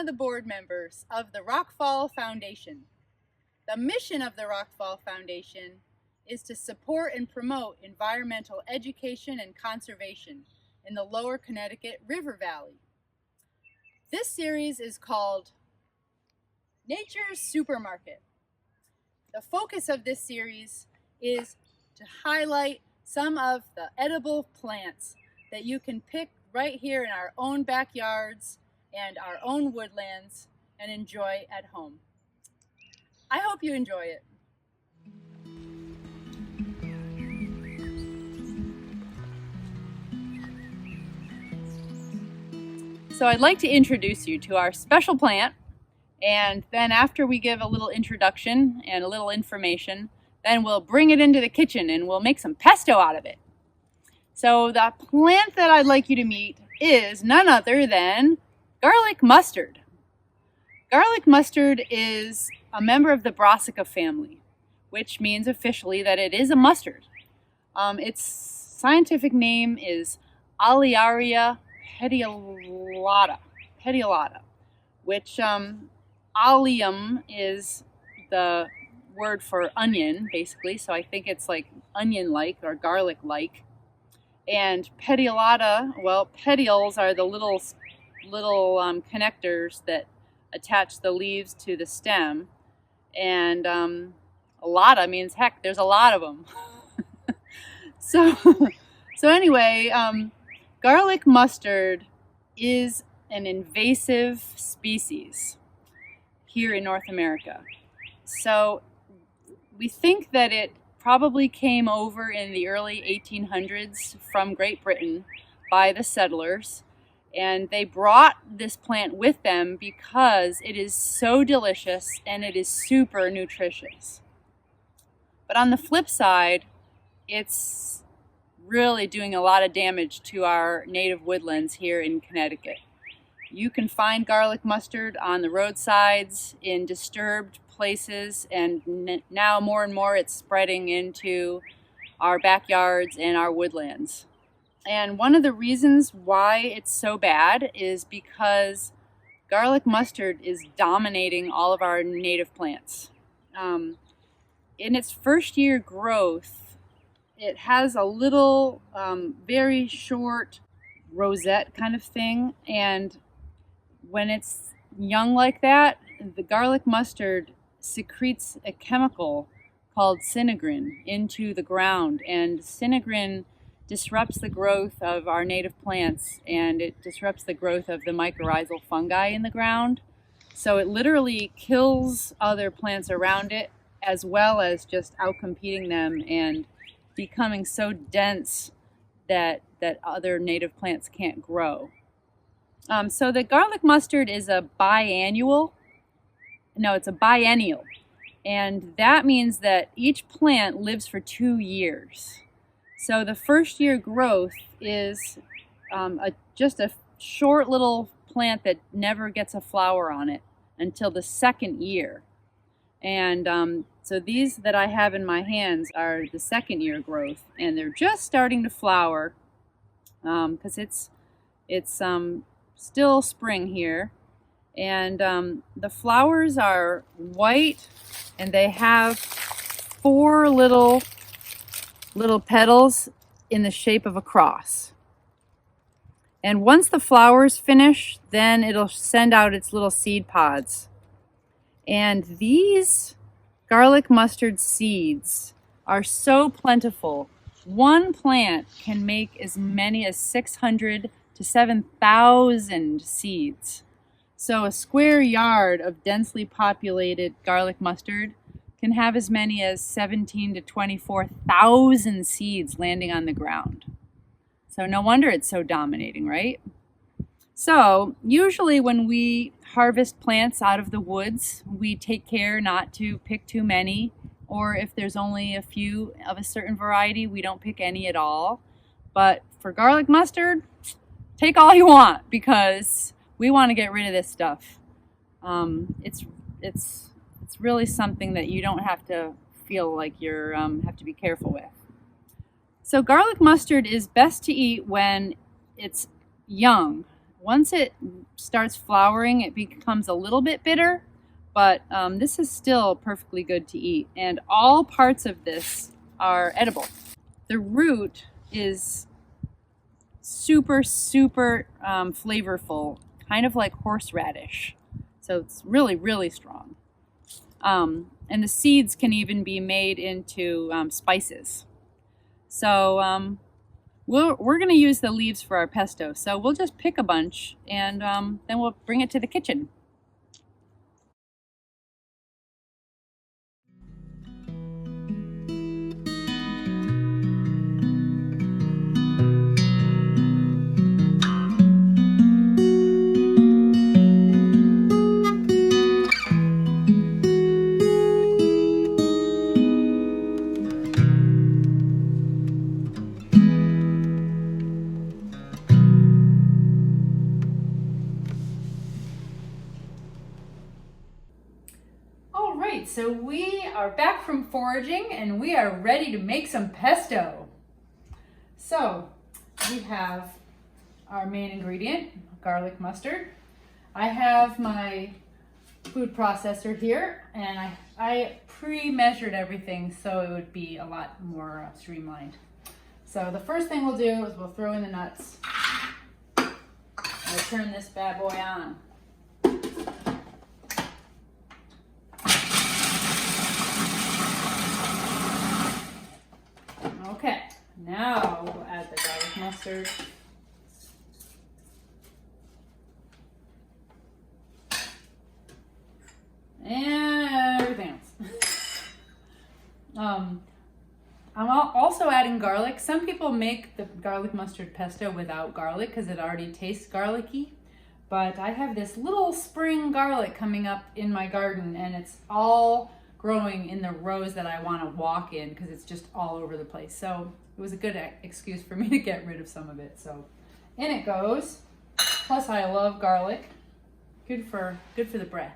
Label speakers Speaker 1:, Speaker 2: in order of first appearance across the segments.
Speaker 1: of the board members of the Rockfall Foundation. The mission of the Rockfall Foundation is to support and promote environmental education and conservation in the Lower Connecticut River Valley. This series is called Nature's Supermarket. The focus of this series is to highlight some of the edible plants that you can pick right here in our own backyards and our own woodlands and enjoy at home. I hope you enjoy it. So I'd like to introduce you to our special plant, and then after we give a little introduction and a little information, then we'll bring it into the kitchen and we'll make some pesto out of it. So the plant that I'd like you to meet is none other than garlic mustard. Garlic mustard is a member of the Brassica family, which means officially that it is a mustard. Its scientific name is Olearia petiolata, which oleum is the word for onion, basically, so I think it's like onion-like or garlic-like. And petiolata, well, petioles are the little connectors that attach the leaves to the stem, and alata means heck, there's a lot of them. So anyway, garlic mustard is an invasive species here in North America. So we think that it probably came over in the early 1800s from Great Britain by the settlers, and they brought this plant with them because it is so delicious and it is super nutritious. But on the flip side, it's really doing a lot of damage to our native woodlands here in Connecticut. You can find garlic mustard on the roadsides in disturbed places, and now more and more it's spreading into our backyards and our woodlands. And one of the reasons why it's so bad is because garlic mustard is dominating all of our native plants. In its first year growth, it has a little very short rosette kind of thing, and when it's young like that, the garlic mustard secretes a chemical called sinigrin into the ground, and sinigrin disrupts the growth of our native plants, and it disrupts the growth of the mycorrhizal fungi in the ground. So it literally kills other plants around it, as well as just outcompeting them and becoming so dense that other native plants can't grow. So the garlic mustard is a biennial, and that means that each plant lives for 2 years. So the first year growth is just a short little plant that never gets a flower on it until the second year. And so these that I have in my hands are the second year growth, and they're just starting to flower because it's still spring here. And the flowers are white, and they have 4 little petals in the shape of a cross. And once the flowers finish, then it'll send out its little seed pods. And these garlic mustard seeds are so plentiful. One plant can make as many as 600 to 7,000 seeds. So a square yard of densely populated garlic mustard can have as many as 17 to 24,000 seeds landing on the ground. So no wonder it's so dominating, right? So usually when we harvest plants out of the woods, we take care not to pick too many, or if there's only a few of a certain variety, we don't pick any at all. But for garlic mustard, take all you want, because we want to get rid of this stuff. It's really something that you don't have to feel like you're have to be careful with. So garlic mustard is best to eat when it's young. Once it starts flowering, it becomes a little bit bitter, but this is still perfectly good to eat. And all parts of this are edible. The root is super, super flavorful, kind of like horseradish. So it's really, really strong. And the seeds can even be made into spices. So we're going to use the leaves for our pesto. So we'll just pick a bunch and then we'll bring it to the kitchen. So we are back from foraging and we are ready to make some pesto. So we have our main ingredient, garlic mustard. I have my food processor here and I pre-measured everything so it would be a lot more streamlined. So the first thing we'll do is we'll throw in the nuts. We'll turn this bad boy on. Okay, now we'll add the garlic mustard. And everything else. I'm also adding garlic. Some people make the garlic mustard pesto without garlic because it already tastes garlicky. But I have this little spring garlic coming up in my garden and it's all growing in the rows that I want to walk in because it's just all over the place. So it was a good excuse for me to get rid of some of it. So in it goes. Plus I love garlic. Good for the breath.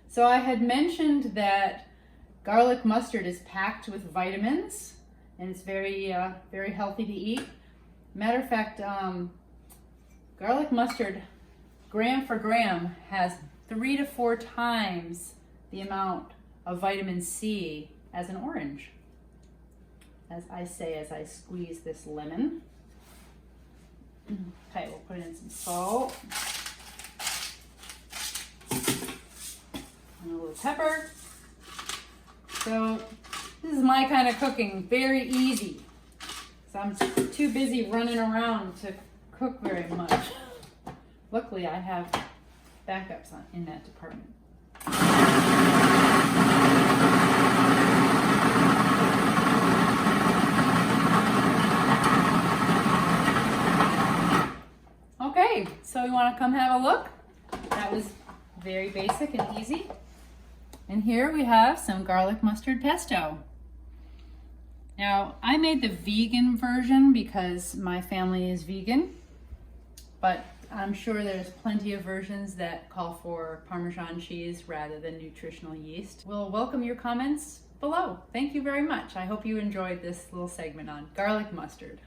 Speaker 1: So I had mentioned that garlic mustard is packed with vitamins and it's very healthy to eat. Matter of fact, garlic mustard, gram for gram, has 3 to 4 times the amount of vitamin C as an orange. As I say as I squeeze this lemon. Okay, we'll put in some salt. And a little pepper. So this is my kind of cooking, very easy. So I'm too busy running around to cook very much. Luckily I have backups in that department. Okay, so you want to come have a look? That was very basic and easy. And here we have some garlic mustard pesto. Now, I made the vegan version because my family is vegan, but I'm sure there's plenty of versions that call for Parmesan cheese rather than nutritional yeast. We'll welcome your comments below. Thank you very much. I hope you enjoyed this little segment on garlic mustard.